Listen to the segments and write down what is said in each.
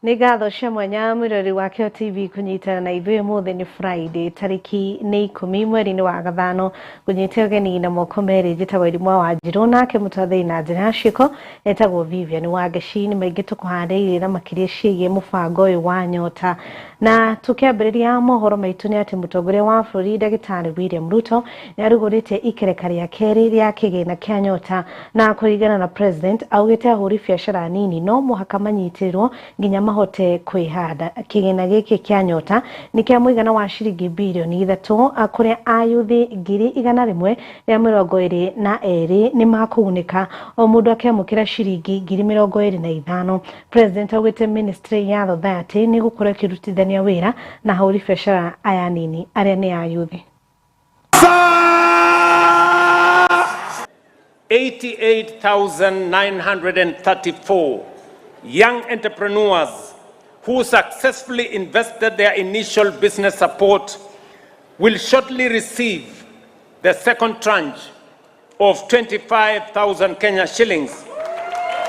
Nĩngatho cia mwanya mwĩrori wa kiheotv kũnyitana na ithuĩ mũthĩ nĩ Friday tarĩki nĩ 10 mweri-inĩ wa gatano kũnyita ũgeni na moko merĩ njĩtagwo Wairimu wa Wanjiru nake mũtathĩi na njĩra ya ciĩko etagwo Vivian Wangeci nĩ maingĩ tũkũharĩirie na makĩria ciĩgiĩ mũbango ũyũ wa nyota na tũkĩambĩrĩria mohoro maitũ nĩ atĩ mũtongoria wa bũrũri Ndagĩtarĩ William Ruto nĩ arugũrĩte ikereka rĩa kerĩ rĩa kĩgĩna kĩa nyota na kũringana na president augĩte ahũri biacara nini no mũhaka manyitĩrwo nginya mahote kwĩhanda. Kĩgĩna gĩkĩ kĩa nyota nĩ kĩa mũigana wa ciringi bilioni 3 kũrĩa ayuthi 122,000 nĩ makũgunĩka o mũndũ akĩamũkĩra ciringi 25,000. President augĩte ministry ya society nĩ gũkorwo ĩkĩrutithania wĩra na ahũri biacara aya nini arĩa nĩ ayuthi. 88,934 young entrepreneurs who successfully invested their initial business support will shortly receive the second tranche of 25,000 Kenya shillings,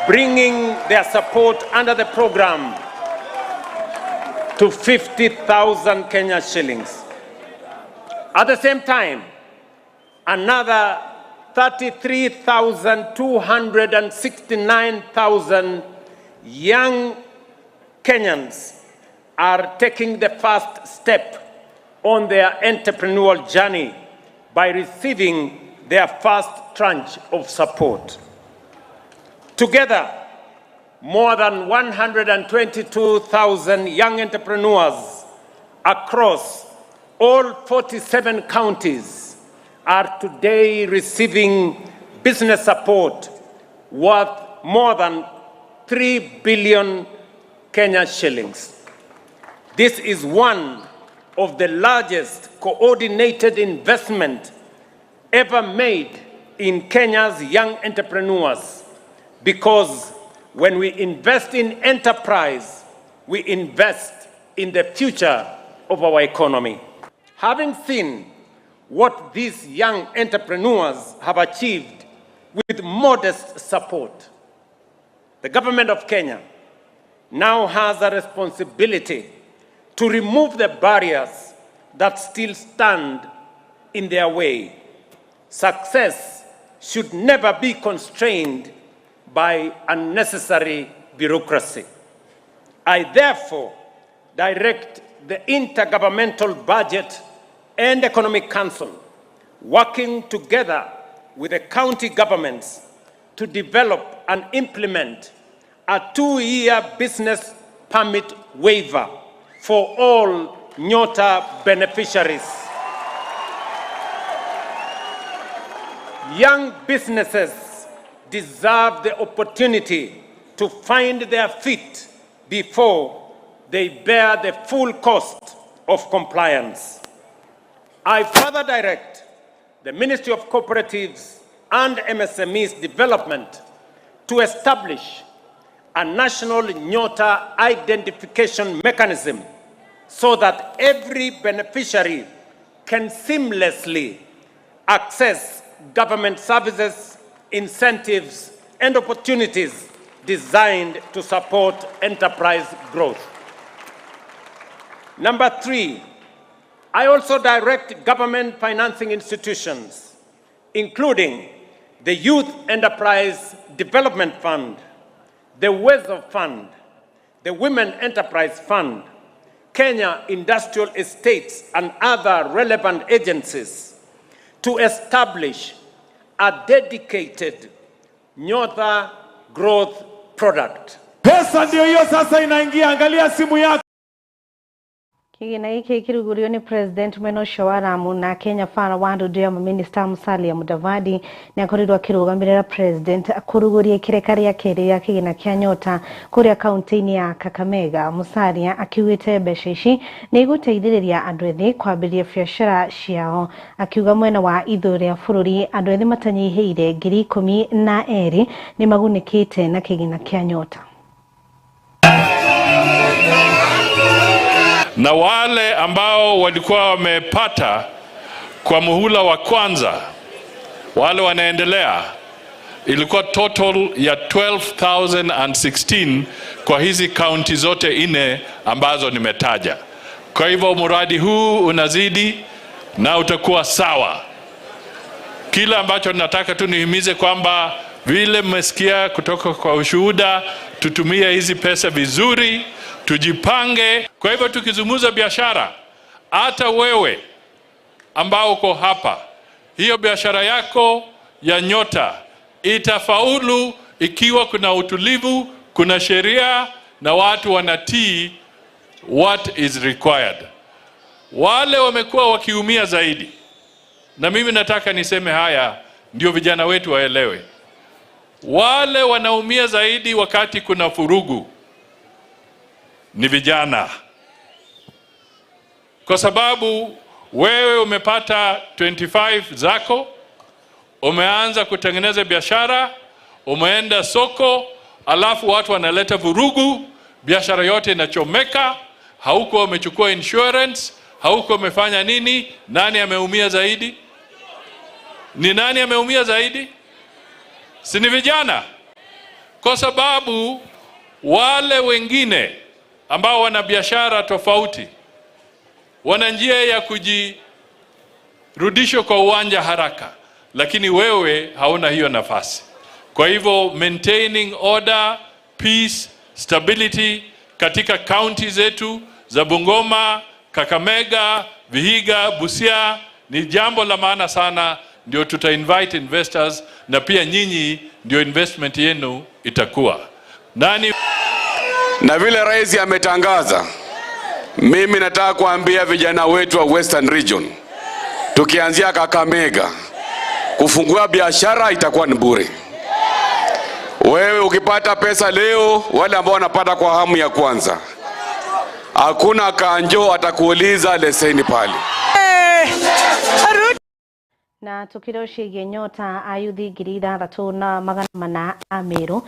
bringing their support under the program to 50,000 Kenya shillings. At the same time, another 33,269,000 young Kenyans are taking the first step on their entrepreneurial journey by receiving their first tranche of support. Together, more than 122,000 young entrepreneurs across all 47 counties are today receiving business support worth more than 3 billion Kenya shillings. This is one of the largest coordinated investment ever made in Kenya's young entrepreneurs, because when we invest in enterprise, we invest in the future of our economy. Having seen what these young entrepreneurs have achieved with modest support, the government of Kenya now has a responsibility to remove the barriers that still stand in their way. Success should never be constrained by unnecessary bureaucracy. I therefore direct the Intergovernmental Budget and Economic Council, working together with the county governments, to develop and implement a 2-year business permit waiver for all Nyota beneficiaries. Young businesses deserve the opportunity to find their feet before they bear the full cost of compliance. I further direct the Ministry of Cooperatives and MSMEs Development to establish a national Nyota identification mechanism so that every beneficiary can seamlessly access government services, incentives, and opportunities designed to support enterprise growth. Number 3, I also direct government financing institutions, including the Youth Enterprise Development Fund, the WESO Fund, the Women Enterprise Fund, Kenya Industrial Estates, and other relevant agencies to establish a dedicated Nyota growth product. Pesa ndio hiyo sasa inaingia, angalia simu yako. Kĩgĩna gĩkĩ kĩrugũrio nĩ president mwena ũcio wa Waramu na Kenya Fara Wandu ndio minister Musalia Mudavadi nĩ akorirwo akĩrũgamĩrĩra president kũrugũria ikereka rĩa kerĩ rĩa kĩgĩna kĩa nyota kũrĩa kaunti-inĩ ya Kakamega. Musalia akiugĩte mbeca ici nĩ igũteithĩrĩria andũ ethĩ kwambĩrĩria biacara ciao, akiuga mwena wa ithũĩro rĩa bũrũri andũ ethĩ matanyihĩire 12,000 nĩ magunĩkĩte na kĩgĩna kĩa nyota. Na wale ambao walikuwa wamepata kwa muhula wa kwanza, wale wanaendelea, ilikuwa total ya 12,016 kwa hizi kaunti zote 4 ambazo nimetaja. Kwa hivyo mradi huu unazidi na utakuwa sawa. Kila ambacho nataka tu nihimize kwamba vile mmesikia kutoka kwa ushuhuda, tutumie hizi pesa vizuri, tujipange. Kwa hivyo tukizungumza biashara, hata wewe ambao uko hapa, hiyo biashara yako ya nyota itafaulu ikiwa kuna utulivu, kuna sheria na watu wanatii what is required. Wale wamekuwa wakiumia zaidi, na mimi nataka niseme haya ndio vijana wetu waelewe. Wale wanaumia zaidi wakati kuna furugu ni vijana, kwa sababu wewe umepata 25 zako, umeanza kutengeneza biashara, umeenda soko, alafu watu wanaleta vurugu, biashara yote inachomeka, hauko umechukua insurance, hauko umefanya nini. Nani ameumia zaidi? Ni nani ameumia zaidi? Si ni vijana? Kwa sababu wale wengine ambao wana biashara tofauti wana njia ya kujirudisha kwa uwanja haraka, lakini wewe hauna hiyo nafasi. Kwa hivyo maintaining order, peace, stability katika county zetu za Bungoma, Kakamega, Vihiga, Busia ni jambo la maana sana. Ndio tuta invite investors, na pia nyinyi ndio investment yenu itakuwa nani. Na vile rais ametangaza, mimi nataka kuambia vijana wetu wa Western Region, tukianzia Kakamega, kufungua biashara itakuwa ni bure. Wewe ukipata pesa leo, wale ambao wanapata kwa hamu ya kwanza, hakuna kanjo atakuuliza leseni pale. Na tukiroshie nyota ayuthi 6,600 Ameru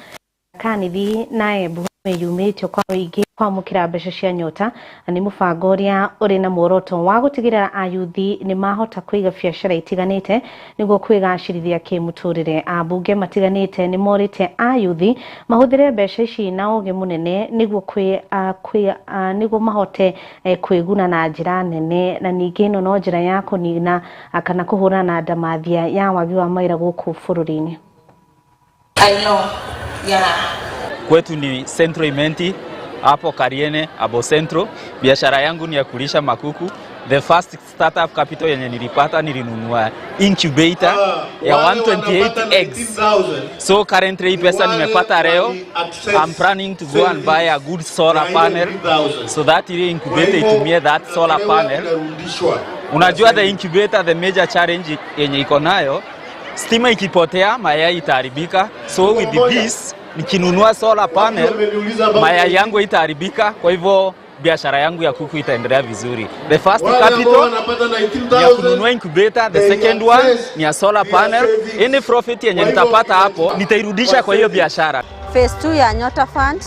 kanithi naye yumĩtio kwa ũingĩ kwamũkĩra mbeca cia nyota, na nĩ mũbango ũrĩa ũrĩ na muoroto wa gũtigĩrĩra ayuthi nĩ mahota kũiga biacara itiganĩte nĩguo kwĩgacĩrithia kĩmũtũrĩre. Ambunge matiganĩte nĩ morĩte ayuthi mahũthĩre mbeca ici na ũgĩ mũnene nĩguo mahote kwĩguna na njĩra nene, na ningĩ ĩno no njĩra ya kũnina kana kũhũrana na ndamathia ya wagi wa mawĩra gũkũ bũrũri-inĩ. Kwetu ni Centro Imenti, hapo Kariene, Abo Centro. Biashara yangu ni ya kulisha makuku. The first startup capital yenye nilipata nilinunua incubator ya 128 eggs. So currently pesa nimepata leo. I'm planning to go and buy a good solar panel so that ile incubator itumie that solar panel. Unajua the incubator, the major challenge yenye iko nayo, stima ikipotea mayai itaharibika. So with this nikinunua solar panel mayai yangu itaharibika, kwa hivyo biashara yangu ya kuku itaendelea vizuri. The first capital ni ya kununua incubator, the second one ni ya solar panel. Any profit yenye nitapata hapo nitairudisha kwa hiyo biashara. Phase 2 ya Nyota Fund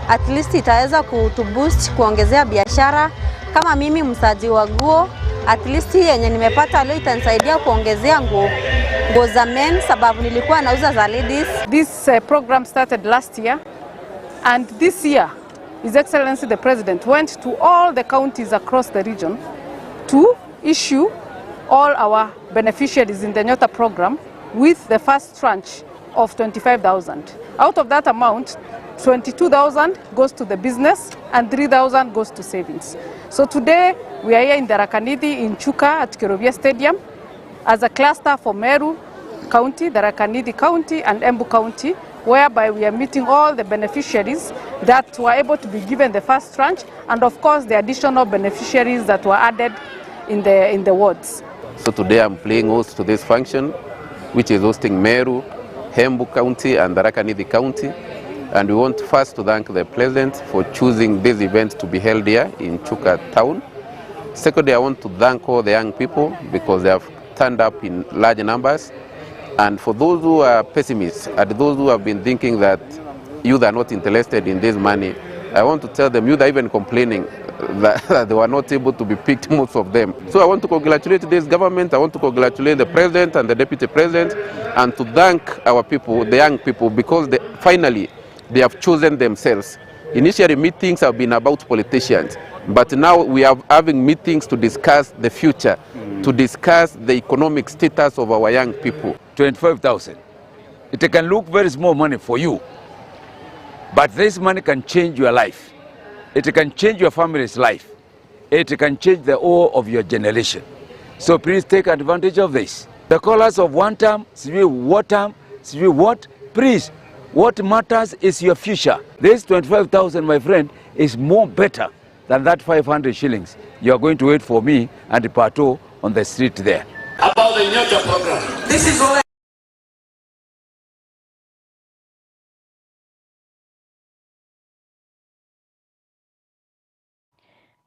at least itaweza kutuboost kuongezea biashara. Kama mimi msaji wa nguo, at least yenye nimepata leo itanisaidia kuongezea nguo za men, sababu nilikuwa nauza za ladies. This program started last year, and this year His Excellency the President went to all the counties across the region to issue all our beneficiaries in the Nyota program with the first tranche of 25,000. Out of that amount, 22,000 goes to the business and 3,000 goes to savings. So today we are here in Tharaka Nithi in Chuka at Kirobia Stadium as a cluster for Meru County, Tharaka Nithi County and Embu County, whereby we are meeting all the beneficiaries that were able to be given the first tranche, and of course the additional beneficiaries that were added in the wards. So today I'm playing host to this function, which is hosting Meru, Embu County and Tharaka Nithi County. And we want first to thank the President for choosing this event to be held here in Chuka town. Secondly, I want to thank all the young people because they have turned up in large numbers. And for those who are pessimists and those who have been thinking that youth are not interested in this money, I want to tell them youth are even complaining that they were not able to be picked, most of them. So I want to congratulate this government, I want to congratulate the president and the deputy president, and to thank our people, the young people, because finally they have chosen themselves. Initially meetings have been about politicians, but now we are having meetings to discuss the future, to discuss the economic status of our young people. 25,000. It can look very small money for you, but this money can change your life. It can change your family's life. It can change the whole of your generation. So please take advantage of this. The callers of one term, please, what matters is your future. This 25,000, my friend, is more better than that 500 shillings. You are going to wait for me and the pato on the street there. About the Nyocha program. This is all.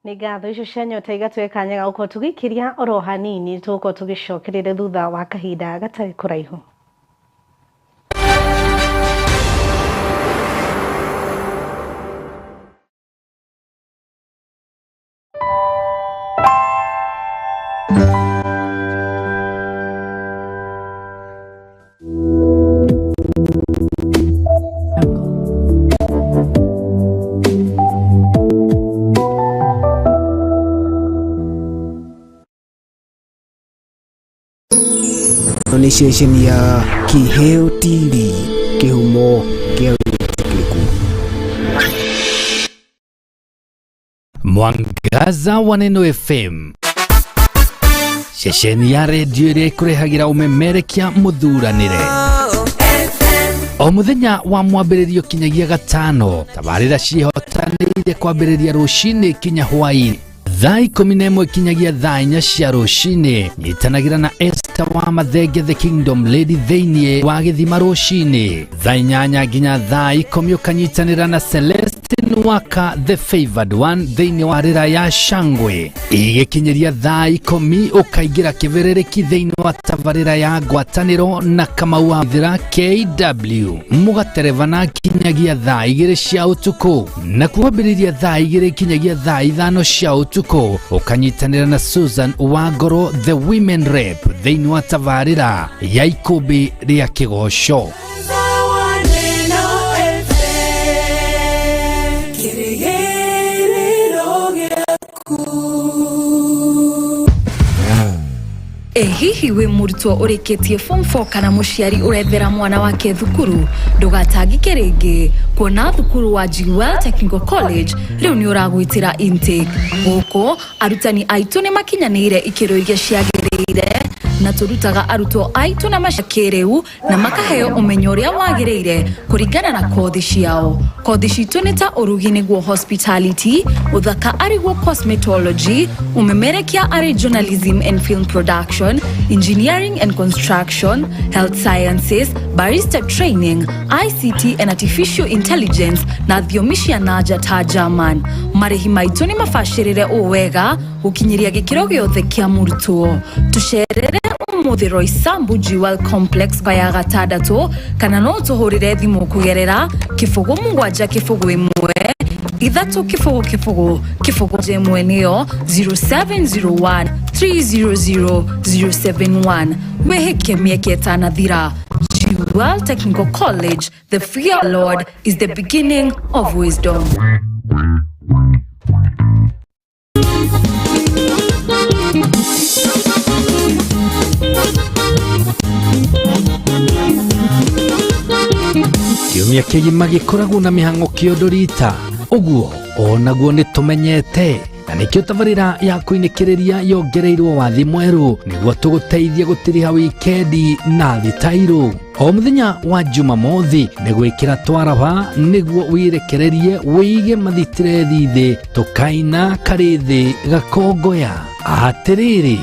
Nigatho icio cia Nyota igatweka nyaga uko tugikiria oro hanini tuko tugicokerere thutha wa kahinda gatari kuraihu. Ni station ya Kiheo TV, kihumo kia utikiliku. Mwangaza wa Neno FM, station ya radio iria ikurehagira umemerekia muthuranire. O muthenya wa mwambĩrĩrio kinyagia gatano, tabarĩra cihotanĩire kwambĩrĩria rũcinĩ kinya hwaĩ. Thaa 11 kinyagia thaa 4 cia rũcinĩ, nyitanagĩra na Esther wa Mathenge the Kingdom Lady thĩinĩ wa gĩthima rũcinĩ. Thaa 8 nginya thaa 10 ũkanyitanĩra na Celestine Waka the Favored One thĩinĩ wa rĩra ya Shangwe. Igĩkinyĩria thaa 10 ũkaingĩra kĩberereki thĩinĩ wa tabarĩra ya ngwatanĩro na Kamau wa Thira KW. Mũgaterevana kinyagia thaa 2 cia ũtukũ, na kuambĩrĩria thaa 2 kinyagia thaa 5 cia ũtukũ ukanyitanĩra na Susan Wangoro the Women Rep thĩinĩ wa tabarĩra ya ikũmbĩ rĩa kĩgoco. Hihi we murutwo ũrĩkĩtie form 4 kana mũciari ũrethera mwana wake thukuru, ndũgatangĩke rĩngĩ, kuona thukuru wa Wanjiru Technical College rĩu nĩ ũragwĩtĩra intake. Gũkũ arutani aitũ nĩ makinyanĩire ikĩro iria ciagĩrĩire, na tũrutaga arutwo aitũ na macakĩrĩu na makaheo ũmenyo ũrĩa wagĩrĩire kũringana na kothi ciao. Kothi citũ nĩ ta ũrugi nĩguo hospitality, ũthaka arĩguo cosmetology, ũmemerekia arĩ journalism and film production, engineering and construction, health sciences, barista training, ICT and artificial intelligence, na thiomi cia nanja ta German. Marĩhi maitũ nĩ mabacĩrĩre wega gũkinyĩria gĩkĩro gĩothe kĩa mũrutwo. Tũcerere umuthi Roysambu Jewel Complex via gatandatu, kana no tũhũrĩre thimũ kũgerera 0701 ithatu kifogo jemwe nĩyo 0701 300 071. Weheke mieke tanathira. Jewel Technical College, the fear of the Lord is the beginning of wisdom. Kiumia kĩgima gĩkoragwo na mĩhang'o kĩondorita, ũguo onaguo nĩ tũmenyete, na nĩkĩo tabarĩra ya kũinĩkĩrĩria yongereirwo wathi mwerũ nĩguo tũgũteithie gũtiriha wikendi na thitairũ. O mũthenya wa Jumamothi nĩ gwĩkĩra twaraba nĩguo wirekererie wĩige mathitire thithĩ, tũkaina karĩthĩ gakongoya. Atĩrĩrĩ,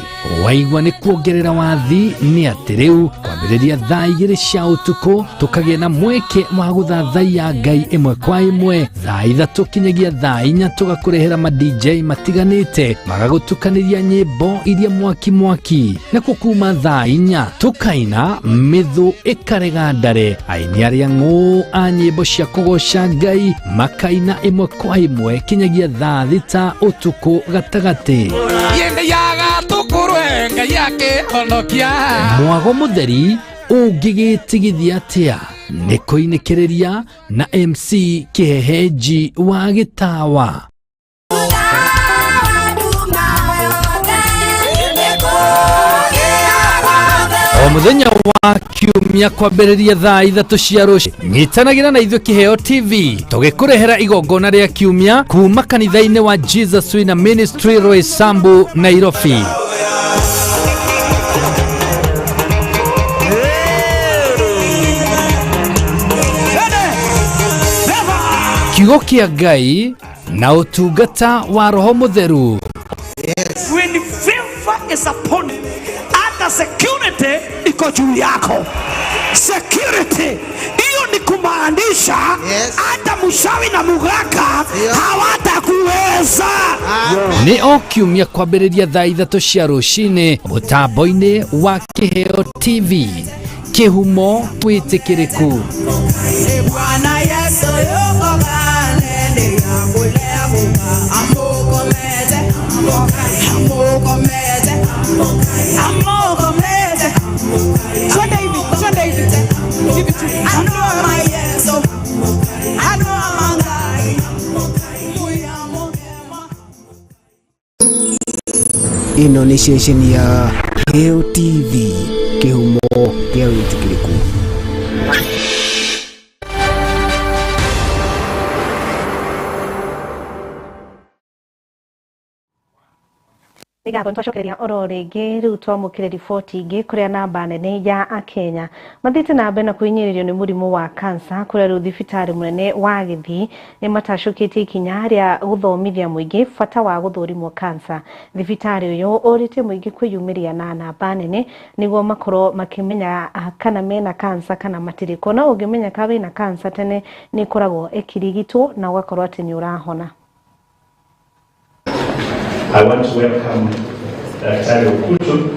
waigua nĩ kuongerera wathi nĩ atĩ rĩu kwambĩrĩria thaa 2 cia ũtukũ tũkagĩa na mweke wa gũthathaiya Ngai ĩmwe kwa ĩmwe. Thaa 3 kinyagia thaa 4 tũgakũrehera ma DJ matiganĩte magagũtukanĩria nyĩmbo iria mwaki na kuma thaa 4 tũkaina mĩthũ Karega Ndare aini aria ng'ũ a nyĩmbo cia kũgoca Ngai makaina ĩmwe kwa ĩmwe kinyagia thaa thita ũtukũ gatagatĩ. Mwago mũtheri ũngĩgĩtigithia atĩa nĩ kũinĩkĩrĩria na MC Kiheheji wa Gĩtawa. O muthenya wa kiumia kwambĩrĩria thaa 3 cia rũcinĩ nyitanagĩra na ithuĩ Kiheo TV tũgĩkũrehera igongona rĩa kiumia kuma kanitha-inĩ wa Jesus Wina Ministry Roysambu Nairobi. Kiugo kĩa Ngai na ũtungata wa Roho Mũtheru. When favor is upon you, hata security iko juu yako. Security hiyo ni kumaanisha hata mshawi na mugaka hawatakuweza. Ni o kiumia kwambĩrĩria thaa 3 cia rũcinĩ mũtambo-inĩ wa Kiheo TV. Kĩhumo wĩtĩkĩrĩku. Bwana Yesu yuko kanene yangu leo amukomete so David give it to me. I know my Yesu I know my God. Ino ni station ya Kiheo TV, Kĩhumo kĩa wĩtĩkĩrĩku. Nĩgatho twacokereria oro rĩngĩ rĩu twamũkĩre riboti ingĩ kũrĩa namba nene ya Akenya mathiĩte na mbere na kwĩnyĩrĩrio nĩ mũrimũ wa cancer kũrĩa rĩu thibitarĩ mũnene wa Gĩthii nĩ matacũkĩtie ikinya rĩa gũthomithia mũingĩ bata wa gũthũrimwo cancer. Thibitarĩ ũyũ ũrĩtie mũingĩ kwĩyumĩria na namba nene nĩguo makorwo makĩmenya kana mena cancer kana matirĩ. Na ũngĩmenya kana wĩna cancer tene nĩ ĩkoragwo ĩkĩrigitwo na ũgakorwo atĩ nĩ ũrahona. I want to welcome Dr. Okutu,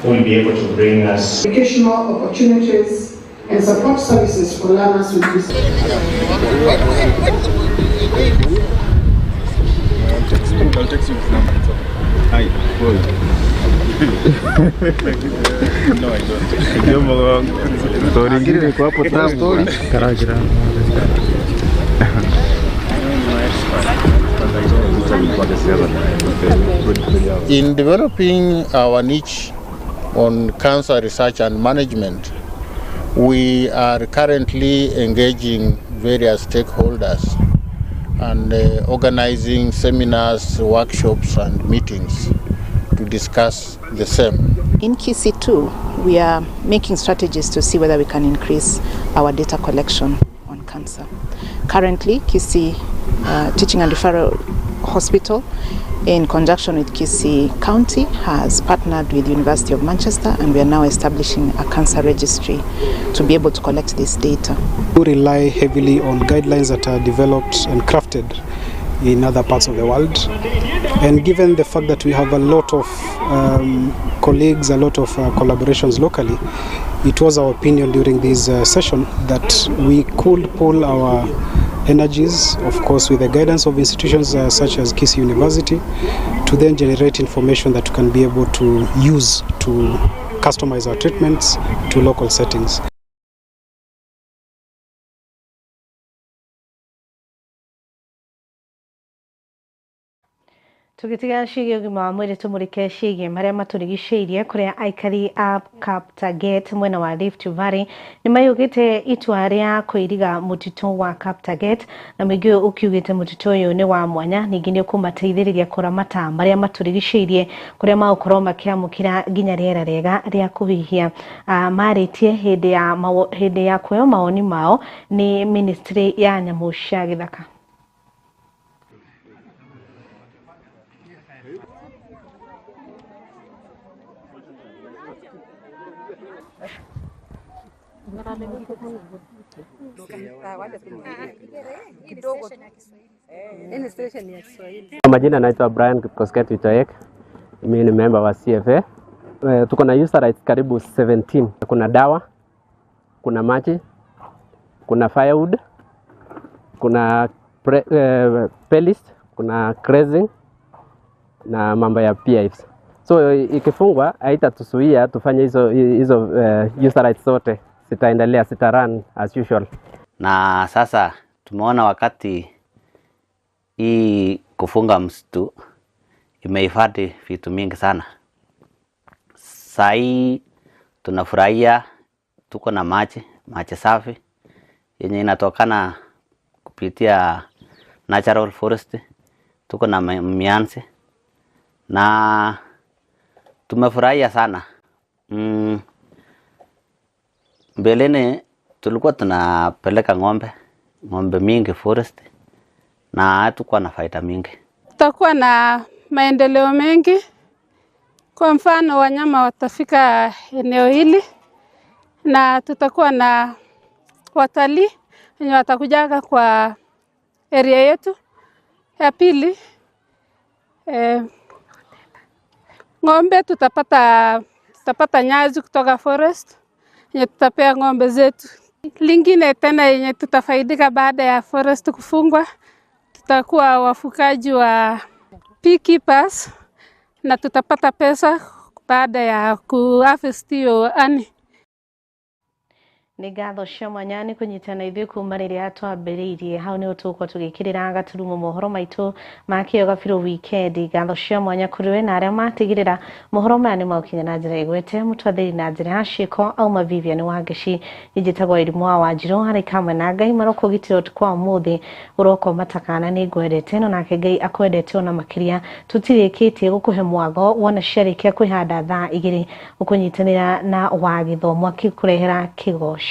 who will be able to bring us educational opportunities and support services for learners with disabilities. I'll text you his number. Hi. No, I don't. In developing our niche on cancer research and management, we are currently engaging various stakeholders and organizing seminars, workshops and meetings to discuss the same. In KC2, we are making strategies to see whether we can increase our data collection on cancer. Currently, KC Teaching and Referral Hospital, in conjunction with Kisii County, has partnered with the University of Manchester, and we are now establishing a cancer registry to be able to collect this data. We rely heavily on guidelines that are developed and crafted in other parts of the world. And given the fact that we have a lot of colleagues, a lot of collaborations locally, it was our opinion during this session that we could pull our energies, of course with the guidance of institutions such as Kisii University, to then generate information that we can be able to use to customize our treatments to local settings. Tugitiga ciĩgiĩ ũgima wa mwĩrĩ tũmũrĩke ciĩgiĩ marĩa matũrigicĩirie kũrĩa aikari a Kaptaget mwena wa Rift Valley nĩ mayugĩte itua rĩa kũiriga mũtitũ wa Kaptaget na mũingĩ ũkiugĩte mũtitũ ũyũ nĩ wa mwanya, ningĩ nĩ ũkũmateithĩrĩria kũramata marĩa matũrigicĩirie kũrĩa magũkorwo makĩamũkĩra nginya rĩera rĩega rĩa kũhihia. Marĩtie hĩndĩ ya kuoya mawoni mao nĩ Ministry ya nyamũ cia gĩthaka. Majina naitwa Brian Kipkosket Witoek. Mimi ni member wa CFA. Tuko na user rights karibu 17. Kuna dawa kuna maji, kuna firewood, kuna pellets, kuna grazing na mambo ya PIFs. So ikifungwa haitatuzuia tufanye hizo user rights zote, zitaendelea, zitarun as usual. Na sasa tumeona wakati hii kufunga msitu imehifadhi vitu mingi sana. Sai tunafurahia tuko na maji safi yenye inatokana kupitia natural forest, tuko na mianzi na tumefurahia sana. Mbeleni tulikuwa tunapeleka ng'ombe mingi forest na hatukuwa na faida mingi. Tutakuwa na maendeleo mengi. Kwa mfano wanyama watafika eneo hili na tutakuwa na watalii wenye watakujaga kwa area yetu. Ya pili, ng'ombe tutapata nyasi kutoka forest yenye tutapea ng'ombe zetu. Lingine tena yenye tutafaidika baada ya forest kufungwa, tutakuwa wafugaji wa beekeepers na tutapata pesa baada ya kuharvest hiyo ani. Nĩ ngatho cia mwanya nĩ kũnyitana ithuĩ kuma rĩrĩa twambĩrĩirie. Hau nĩ tũgũkorwo tũgĩkĩrĩra gaturumo mohoro maitũ ma Kiheo Kabiru Wikendi. Ngatho cia mwanya kũrĩ we na arĩa matigĩrĩra mohoro maya nĩ makinya na njĩra ĩgwete. Mũtwathĩri na njĩra ya ciĩko auma Vivian Wangeci, njĩtagwo Wairimu wa Wanjiru, harĩ kamwe na Ngai maroko ũgitĩro kwa ũmũthĩ ũroko matakana nĩ ngwendete no nake Ngai akwendete ona makĩria. Tũtirĩkĩtie gũkũhe mwatho wona ciarĩkia kwĩhanda thaa 2 ũkũnyitanĩra na wa gĩthomo akĩkũrehera kĩgoco.